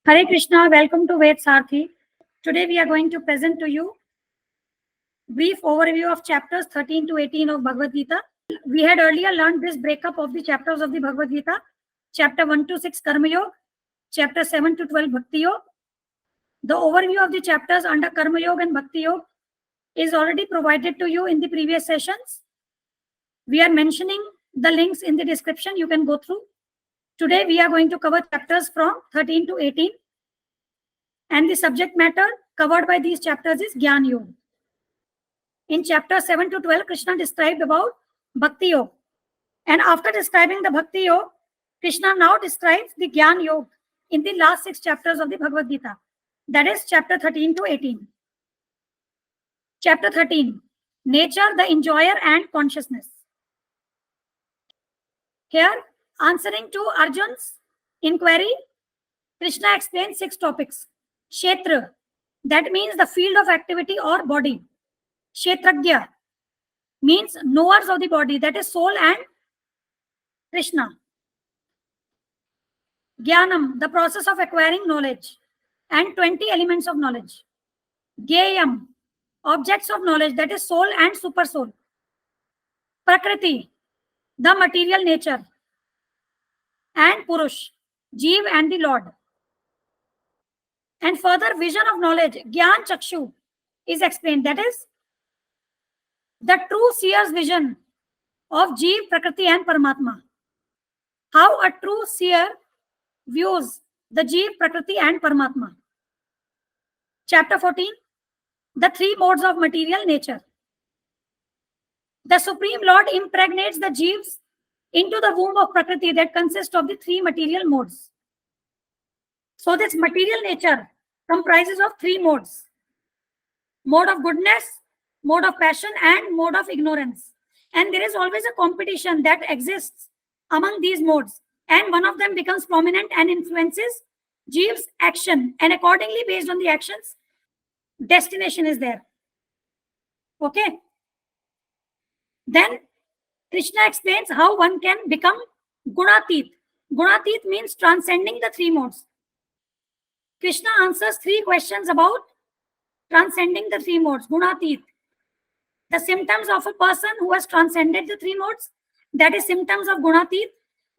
Hare Krishna, welcome to Ved Sarthi. Today we are going to present to you brief overview of chapters 13 to 18 of Bhagavad Gita. We had earlier learned this breakup of the chapters of the Bhagavad Gita. Chapter 1 to 6 Karma Yoga, chapter 7 to 12 Bhakti Yoga. The overview of the chapters under Karma Yoga and Bhakti Yoga is already provided to you in the previous sessions. We are mentioning the links in the description. You can go through. Today we are going to cover chapters from 13 to 18. And the subject matter covered by these chapters is Gyan Yoga. In chapter 7 to 12, Krishna described about Bhakti Yoga. And after describing the Bhakti Yoga, Krishna now describes the Gyan Yoga in the last 6 chapters of the Bhagavad Gita. That is chapter 13 to 18. Chapter 13, Nature, the Enjoyer and Consciousness. Here, answering to Arjun's inquiry, Krishna explains 6 topics. Kshetra, that means the field of activity or body. Kshetragya means knowers of the body, that is soul and Krishna. Gyanam, the process of acquiring knowledge and 20 elements of knowledge. Gyayam, objects of knowledge, that is soul and super soul. Prakriti, the material nature. And Purush, Jeev and the Lord. And further vision of knowledge, Gyan Chakshu, is explained. That is the true seer's vision of Jeev, Prakriti and Paramatma. How a true seer views the Jeev, Prakriti and Paramatma. Chapter 14, the 3 modes of material nature. The Supreme Lord impregnates the Jeevs into the womb of Prakriti that consists of the 3 material modes. So this material nature comprises of 3 modes. Mode of goodness, mode of passion and mode of ignorance. And there is always a competition that exists among these modes. And one of them becomes prominent and influences Jeev's action. And accordingly, based on the actions, destination is there. Okay. Then Krishna explains how one can become Gunatit. Gunatit means transcending the 3 modes. Krishna answers 3 questions about transcending the 3 modes. Gunatit. The symptoms of a person who has transcended the 3 modes, that is symptoms of Gunatit.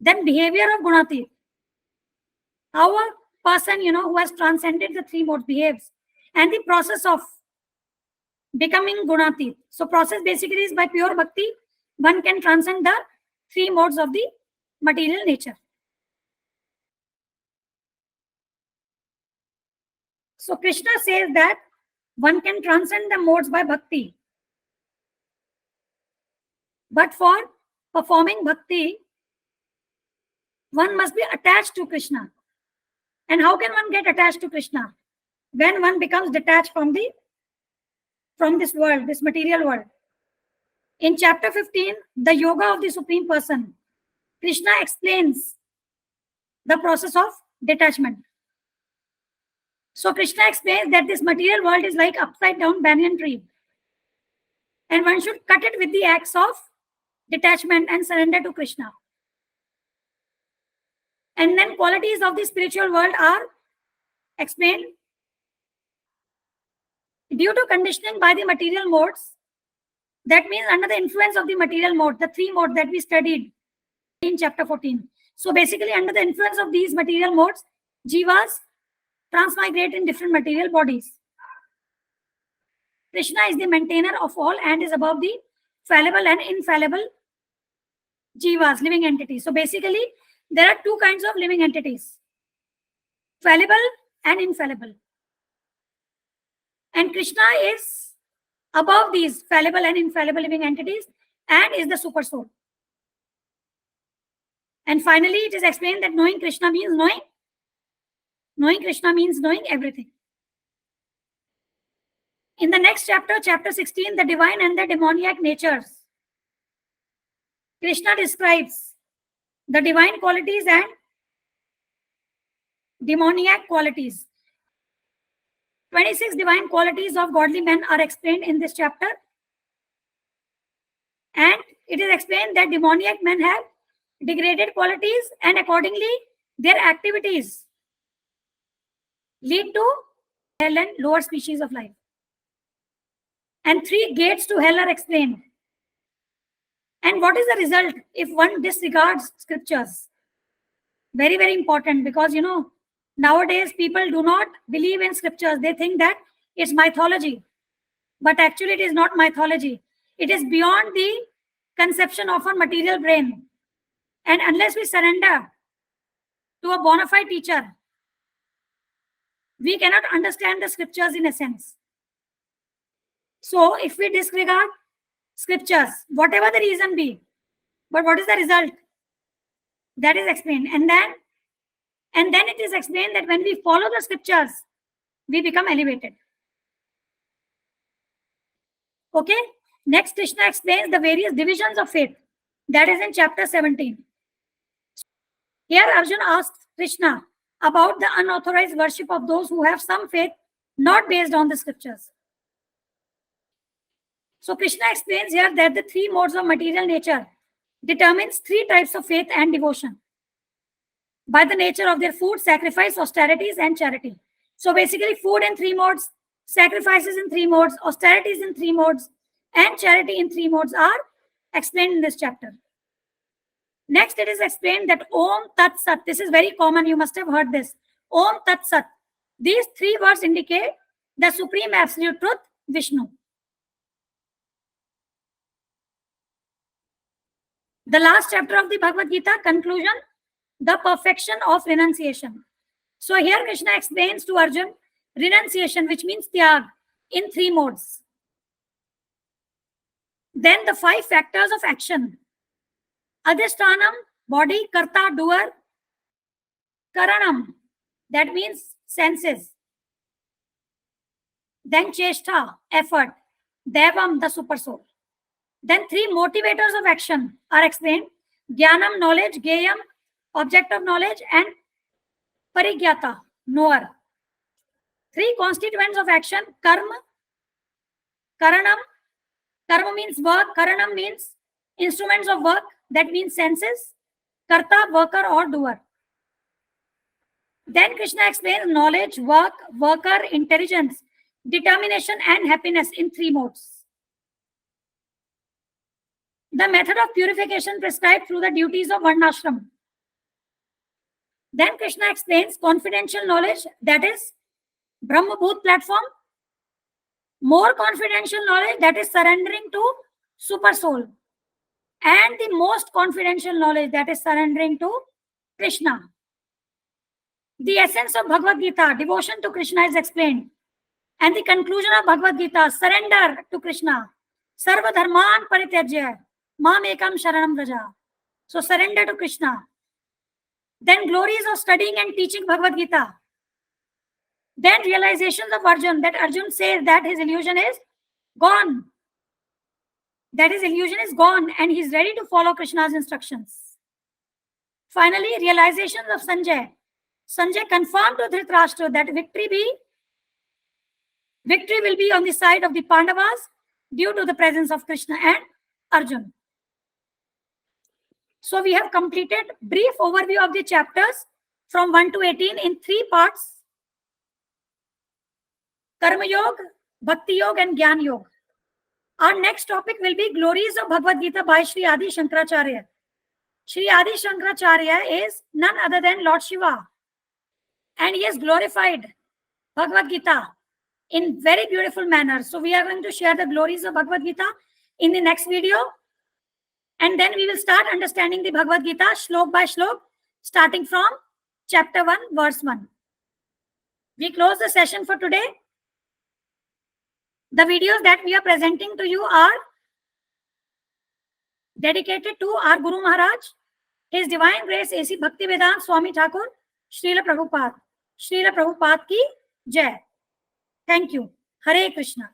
Then behavior of Gunatit. How a person, who has transcended the 3 modes behaves. And the process of becoming Gunatit. So process basically is by pure bhakti, one can transcend the 3 modes of the material nature. So Krishna says that one can transcend the modes by bhakti. But for performing bhakti, one must be attached to Krishna. And how can one get attached to Krishna? When one becomes detached from this world, this material world. In chapter 15, the yoga of the Supreme Person, Krishna explains the process of detachment. So Krishna explains that this material world is like upside down banyan tree. And one should cut it with the axe of detachment and surrender to Krishna. And then qualities of the spiritual world are explained. Due to conditioning by the material modes, that means under the influence of the material mode, the 3 modes that we studied in chapter 14. So basically under the influence of these material modes, jivas transmigrate in different material bodies. Krishna is the maintainer of all and is above the fallible and infallible jivas, living entities. So basically there are 2 kinds of living entities, fallible and infallible. And Krishna is above these fallible and infallible living entities and is the super soul. And finally, it is explained that knowing Krishna means knowing Krishna means knowing everything. In the next chapter, chapter 16, the divine and the demoniac natures, Krishna describes the divine qualities and demoniac qualities. 26 divine qualities of godly men are explained in this chapter. And it is explained that demoniac men have degraded qualities and accordingly their activities lead to hell and lower species of life. And 3 gates to hell are explained. And what is the result if one disregards scriptures? Very, very important, because nowadays people do not believe in scriptures. They think that it's mythology. But actually it is not mythology. It is beyond the conception of our material brain. And unless we surrender to a bona fide teacher, we cannot understand the scriptures in essence. So if we disregard scriptures, whatever the reason be, but what is the result? That is explained. And then it is explained that when we follow the scriptures, we become elevated. Okay. Next, Krishna explains the various divisions of faith. That is in chapter 17. Here Arjuna asks Krishna about the unauthorized worship of those who have some faith not based on the scriptures. So Krishna explains here that the 3 modes of material nature determines 3 types of faith and devotion by the nature of their food, sacrifice, austerities, and charity. So basically food in 3 modes, sacrifices in 3 modes, austerities in 3 modes, and charity in 3 modes are explained in this chapter. Next, it is explained that Om Tat Sat. This is very common. You must have heard this. Om Tat Sat. These 3 words indicate the supreme absolute truth, Vishnu. The last chapter of the Bhagavad Gita, conclusion, the perfection of renunciation. So here Krishna explains to Arjuna renunciation, which means tyag, in 3 modes. Then the 5 factors of action. Adhishtanam, body, karta, doer. Karanam, that means senses. Then cheshta, effort. Devam, the super soul. Then 3 motivators of action are explained. Gyanam, knowledge. Geyam, object of knowledge. And parigyata, knower. 3 constituents of action. Karma, karanam. Karma means work. Karanam means instruments of work. That means senses. Karta, worker or doer. Then Krishna explains knowledge, work, worker, intelligence, determination, and happiness in 3 modes. The method of purification prescribed through the duties of Varnashram. Then Krishna explains confidential knowledge, that is Brahmabhut platform. More confidential knowledge, that is surrendering to super soul. And the most confidential knowledge, that is surrendering to Krishna. The essence of Bhagavad Gita, devotion to Krishna, is explained. And the conclusion of Bhagavad Gita, surrender to Krishna. Sarva dharman parityajya, mam ekam sharanam vraja. So surrender to Krishna. Then glories of studying and teaching Bhagavad Gita. Then realizations of Arjuna, that Arjuna says that his illusion is gone. That his illusion is gone and he is ready to follow Krishna's instructions. Finally, realizations of Sanjay. Sanjay confirmed to Dhritarashtra that victory will be on the side of the Pandavas due to the presence of Krishna and Arjuna. So we have completed brief overview of the chapters from 1 to 18 in 3 parts. Karma Yoga, Bhakti Yoga, and Gyan Yoga. Our next topic will be glories of Bhagavad Gita by Sri Adi Shankaracharya. Sri Adi Shankaracharya is none other than Lord Shiva. And he has glorified Bhagavad Gita in very beautiful manner. So we are going to share the glories of Bhagavad Gita in the next video. And then we will start understanding the Bhagavad Gita shlok by shlok, starting from chapter 1, verse 1. We close the session for today. The videos that we are presenting to you are dedicated to our Guru Maharaj, His Divine Grace A.C. Bhaktivedanta Swami Thakur, Srila Prabhupada. Srila Prabhupada ki Jai. Thank you. Hare Krishna.